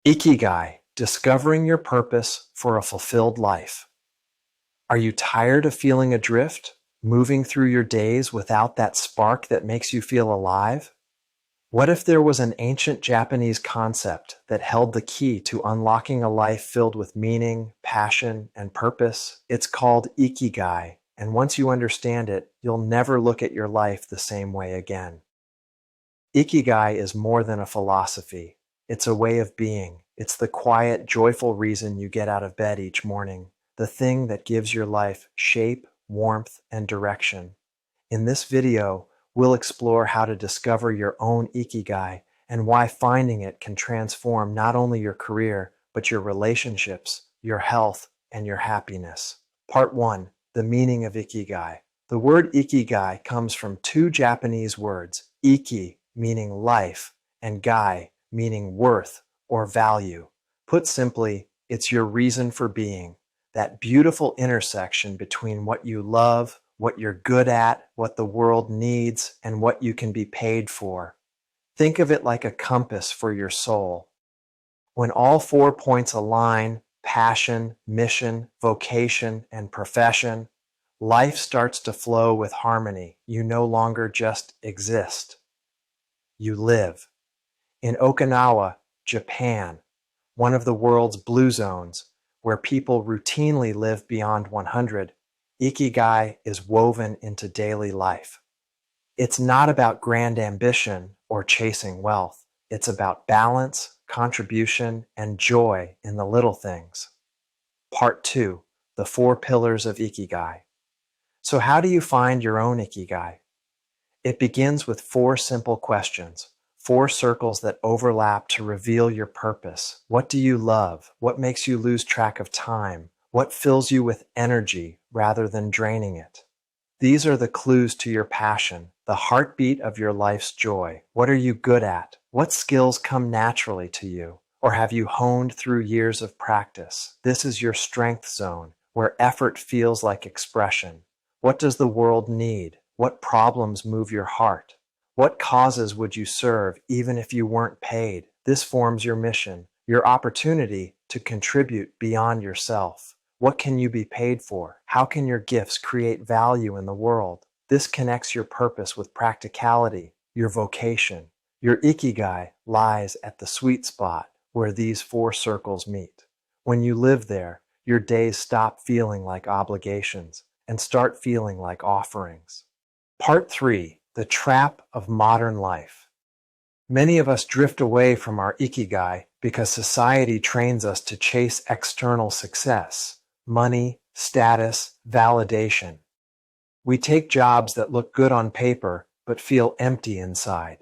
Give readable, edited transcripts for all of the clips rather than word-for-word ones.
Ikigai, discovering your purpose for a fulfilled life. Are you tired of feeling adrift, moving through your days without that spark that makes you feel alive? What if there was an ancient Japanese concept that held the key to unlocking a life filled with meaning, passion, and purpose? It's called Ikigai, and once you understand it, you'll never look at your life the same way again. Ikigai is more than a philosophy. It's a way of being. It's the quiet, joyful reason you get out of bed each morning, the thing that gives your life shape, warmth, and direction. In this video, we'll explore how to discover your own Ikigai and why finding it can transform not only your career, but your relationships, your health, and your happiness. Part 1. The meaning of Ikigai. The word Ikigai comes from two Japanese words, Iki, meaning life, and Gai, meaning worth or value. Put simply, it's your reason for being, that beautiful intersection between what you love, what you're good at, what the world needs, and what you can be paid for. Think of it like a compass for your soul. When all 4 points align, passion, mission, vocation, and profession, life starts to flow with harmony. You no longer just exist. You live. In Okinawa, Japan, one of the world's blue zones, where people routinely live beyond 100, Ikigai is woven into daily life. It's not about grand ambition or chasing wealth. It's about balance, contribution, and joy in the little things. Part 2. The 4 pillars of Ikigai. So how do you find your own Ikigai? It begins with 4 simple questions. 4 circles that overlap to reveal your purpose. What do you love? What makes you lose track of time? What fills you with energy rather than draining it? These are the clues to your passion, the heartbeat of your life's joy. What are you good at? What skills come naturally to you? Or have you honed through years of practice? This is your strength zone, where effort feels like expression. What does the world need? What problems move your heart? What causes would you serve even if you weren't paid? This forms your mission, your opportunity to contribute beyond yourself. What can you be paid for? How can your gifts create value in the world? This connects your purpose with practicality, your vocation. Your Ikigai lies at the sweet spot where these 4 circles meet. When you live there, your days stop feeling like obligations and start feeling like offerings. Part 3. The trap of modern life. Many of us drift away from our Ikigai because society trains us to chase external success, money, status, validation. We take jobs that look good on paper but feel empty inside.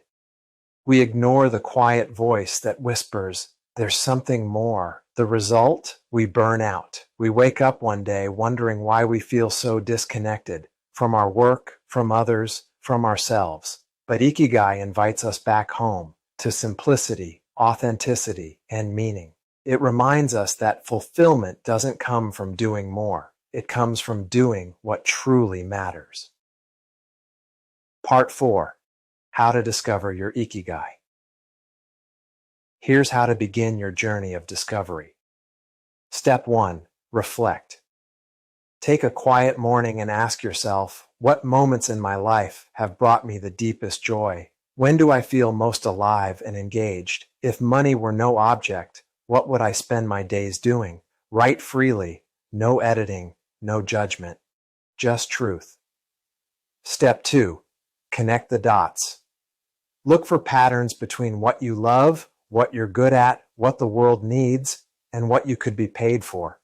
We ignore the quiet voice that whispers, "There's something more." The result? We burn out. We wake up one day wondering why we feel so disconnected from our work, from others, from ourselves. But Ikigai invites us back home to simplicity, authenticity, and meaning. It reminds us that fulfillment doesn't come from doing more. It comes from doing what truly matters. Part 4. How to discover your Ikigai. Here's how to begin your journey of discovery. Step 1. Reflect. Take a quiet morning and ask yourself, what moments in my life have brought me the deepest joy? When do I feel most alive and engaged? If money were no object, what would I spend my days doing? Write freely, no editing, no judgment, just truth. Step 2. Connect the dots. Look for patterns between what you love, what you're good at, what the world needs, and what you could be paid for.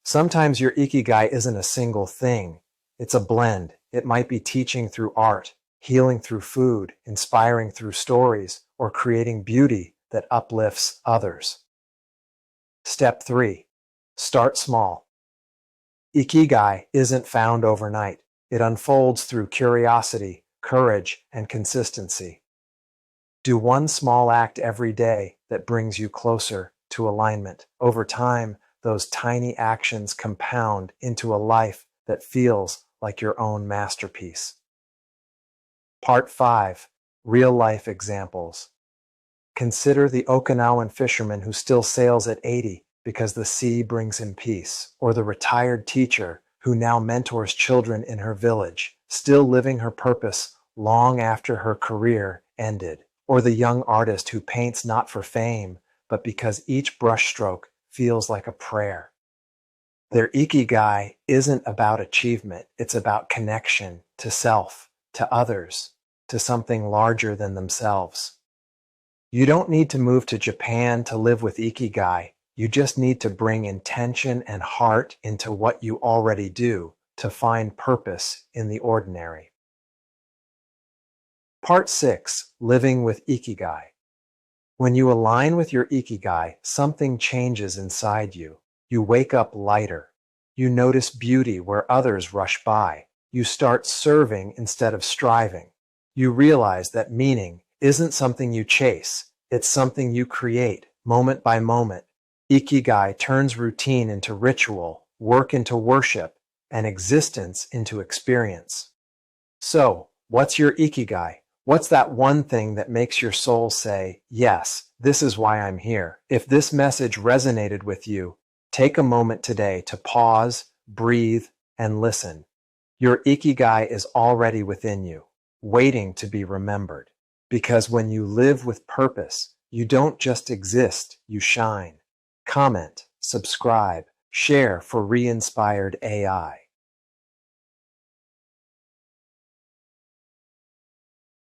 Sometimes your Ikigai isn't a single thing. It's a blend. It might be teaching through art, healing through food, inspiring through stories, or creating beauty that uplifts others. Step 3. Start small. Ikigai isn't found overnight. It unfolds through curiosity, courage, and consistency. Do one small act every day that brings you closer to alignment. Over time, those tiny actions compound into a life that feels like your own masterpiece. Part 5. Real-life examples. Consider the Okinawan fisherman who still sails at 80 because the sea brings him peace, or the retired teacher who now mentors children in her village, still living her purpose long after her career ended, or the young artist who paints not for fame, but because each brushstroke feels like a prayer. Their Ikigai isn't about achievement, it's about connection to self, to others, to something larger than themselves. You don't need to move to Japan to live with Ikigai. You just need to bring intention and heart into what you already do to find purpose in the ordinary. Part 6. Living with Ikigai. When you align with your Ikigai, something changes inside you. You wake up lighter. You notice beauty where others rush by. You start serving instead of striving. You realize that meaning isn't something you chase, it's something you create, moment by moment. Ikigai turns routine into ritual, work into worship, and existence into experience. So, what's your Ikigai? What's that one thing that makes your soul say, yes, this is why I'm here? If this message resonated with you, take a moment today to pause, breathe, and listen. Your Ikigai is already within you, waiting to be remembered. Because when you live with purpose, you don't just exist, you shine. Comment, subscribe, share for Re-Inspired AI.